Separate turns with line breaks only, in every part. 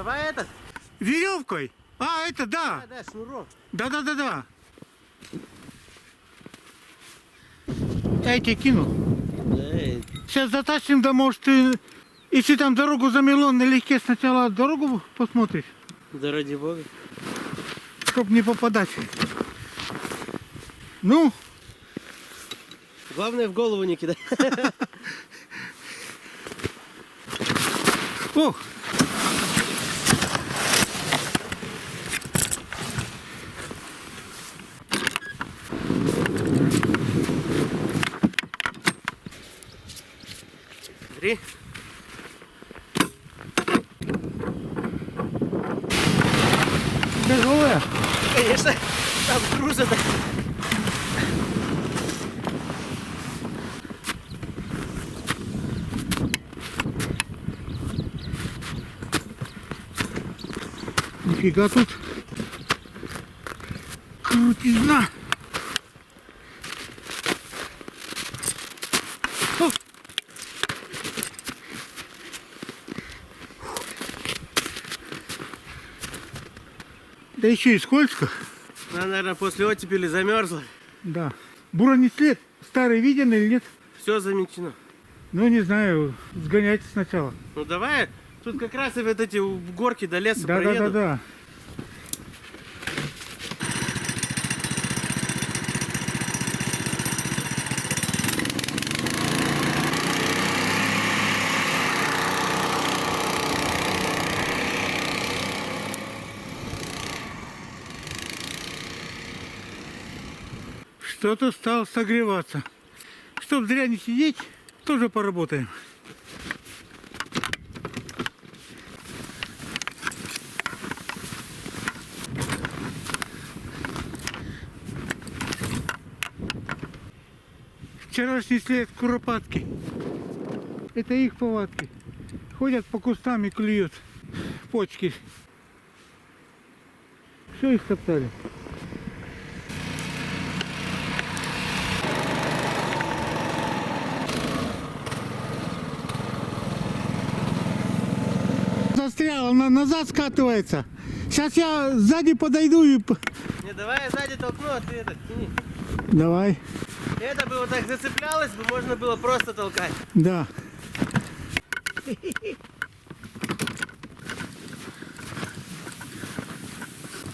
Давай этот.
Веревкой. А, это да.
Да, шнурок.
Да. Я тебе кину.
Да,
Сейчас затащим, да может ты, если там дорогу замело, налегке сначала дорогу посмотришь,
да ради бога.
чтоб не попадать. Ну,
Главное в голову не кидай.
о,
Смотри.
тяжелая.
Конечно, там груза.
Нифига тут крутизна. О! Да еще и скользко.
Она, наверное, после оттепели замерзла.
Да. Бура не след. Старый виден или нет?
Все заметено.
Ну, не знаю. Сгонять сначала.
Ну давай, тут как раз и вот эти горки до леса проеду.
Да. Что-то стал согреваться. Чтоб зря не сидеть, тоже поработаем. Вчерашний след куропатки. Это их повадки. Ходят по кустам и клюют почки. Все их топтали. Застрял, она назад скатывается. Сейчас я сзади подойду и...
Не, давай я сзади толкну, а ты это тяни.
Давай.
Это бы вот так зацеплялось, бы можно было просто толкать.
Да.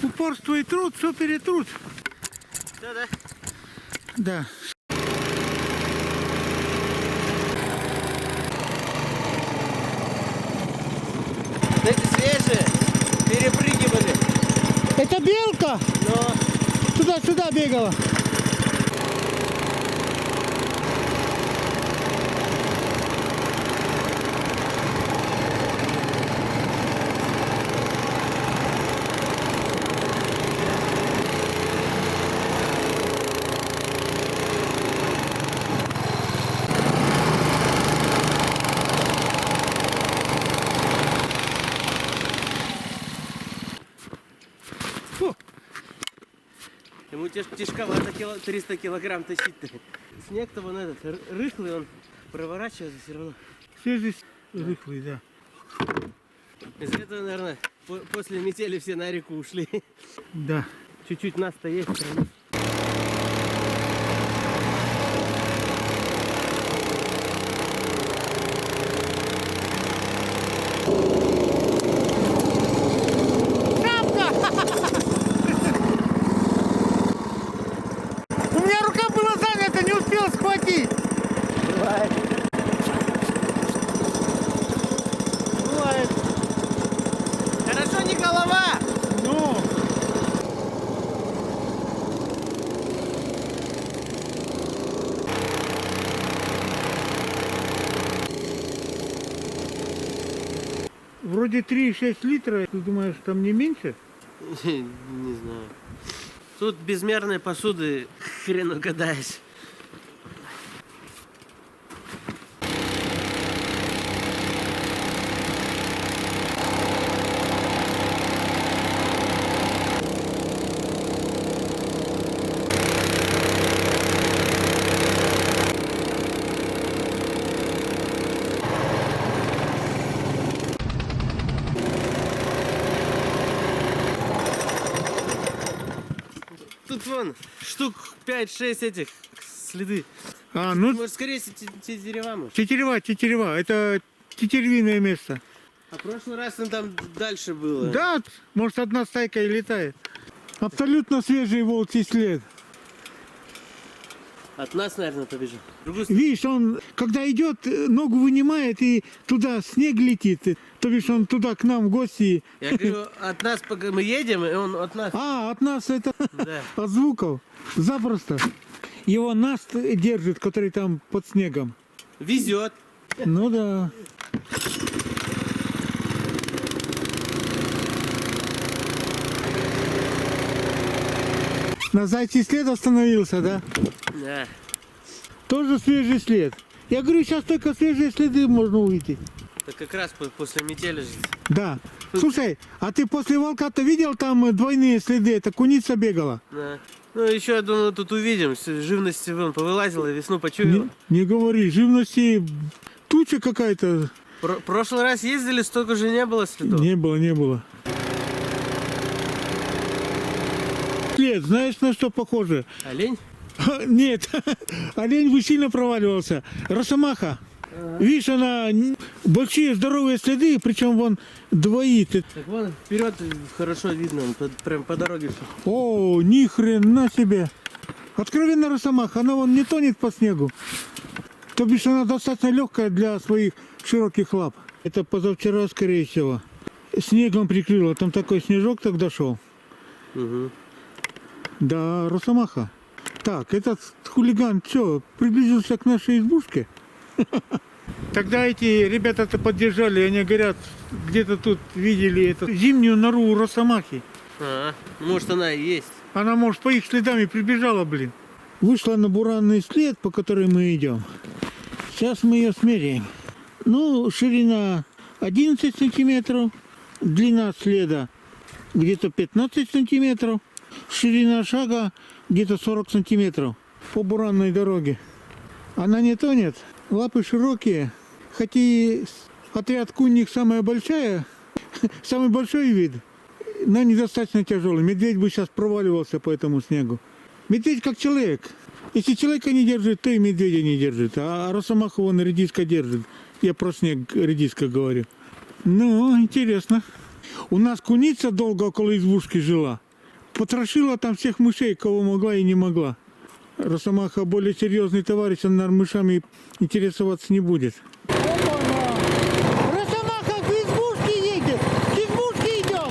Упорство и труд, все перетрут.
Все, да?
Да.
Вот эти свежие перепрыгивали.
Это белка
Но
туда-сюда бегала. Фу.
ему тяжковато 300 килограмм тащить-то. Снег-то вон этот рыхлый, он проворачивается все равно.
Все здесь рыхлые, да.
Из-за этого, наверное, после метели все на реку ушли.
Да.
Чуть-чуть нас-то есть все равно.
У меня рука была занята, не успел схватить.
Бывает. Бывает. Хорошо, не голова.
Ну. Вроде 3,6 литра. Ты думаешь, там не меньше?
Не знаю. Тут безмерной посуды хрен угадаешь. Тут вон штук 5-6 этих следы.
Ну,
Может, скорее те дерева, может.
тетерева. Это тетеревиное место.
А в прошлый раз он там дальше было.
Да, может, одна стайка и летает. Абсолютно свежий волчий след.
От нас, наверное, побежал. В другую сторону.
Видишь, он, когда идет, ногу вынимает и туда снег летит. То бишь он туда к нам в гости.
Я говорю, от нас, пока мы едем, и он от нас.
От нас это
Да.
от звуков. Запросто. Его наст держит, который там под снегом.
Везет.
Ну да. На зайчий след остановился, да?
Да.
Тоже свежий след. Я говорю, сейчас только свежие следы можно увидеть.
Это как раз после метели же.
Да. Слушай, а ты после волка-то видел там двойные следы? Это куница бегала?
Да. Ну, еще, я думаю, тут увидим. Живность вон повылазила, весну почуяла.
Не говори, живности туча какая-то.
Прошлый раз ездили, столько же не было следов.
Не было. След, знаешь, на что похоже?
Олень?
Нет, олень бы сильно проваливался. Росомаха. Видишь, она большие здоровые следы, причем вон двоит.
Так вон вперед хорошо видно, прям по дороге.
О, ни хрена себе. Откровенно росомаха, она вон не тонет по снегу. То бишь она достаточно легкая для своих широких лап. Это позавчера, скорее всего. Снегом прикрыло, там такой снежок тогда шел.
Угу.
Да, росомаха. Так, этот хулиган что, приблизился к нашей избушке? Тогда эти ребята-то поддержали, они говорят, где-то тут видели эту зимнюю нору у росомахи.
Может, она и есть.
Она, может, по их следам и прибежала, блин. Вышла на буранный след, по которой мы идем. Сейчас мы ее смеряем. Ну, ширина 11 сантиметров, длина следа где-то 15 сантиметров, ширина шага где-то 40 сантиметров по буранной дороге. Она не тонет, лапы широкие, хоть и отряд кунник самый большой вид, но недостаточно тяжелый. Медведь бы сейчас проваливался по этому снегу. Медведь как человек. Если человека не держит, то и медведя не держит. А росомаху вон редиска держит. Я про снег редиска говорю. Ну, интересно. У нас куница долго около избушки жила. Потрошила там всех мышей, кого могла и не могла. Росомаха более серьезный товарищ, он, наверное, мышами интересоваться не будет. Росомаха к избушке едет! К избушке идет!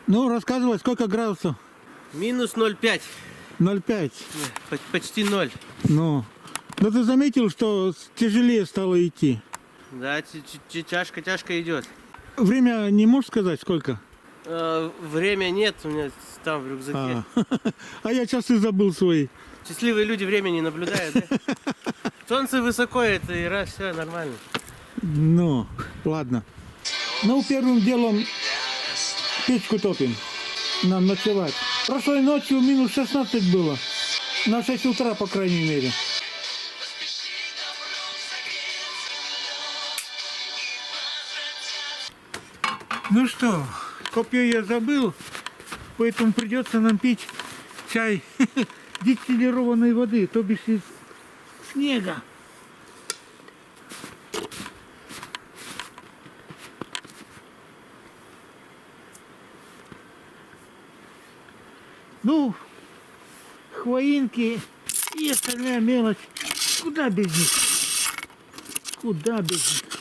Ну, рассказывай, сколько градусов?
Минус 0,5.
0,5.
Почти 0.
Ну, но ты заметил, что тяжелее стало идти?
Да, тяжко идет.
Время не можешь сказать, сколько?
Время нет, у меня там в рюкзаке.
А я часы забыл свои.
Счастливые люди время не наблюдают, да? Солнце высоко, это и раз, все нормально.
Ну, ладно. Ну, первым делом печку топим. Нам ночевать. Прошлой ночью минус 16 было. На 6 утра, по крайней мере. Ну что, копье я забыл, поэтому придется нам пить чай дистиллированной воды, то бишь из снега. Ну, хвоинки и остальная мелочь. Куда без них? Куда без них?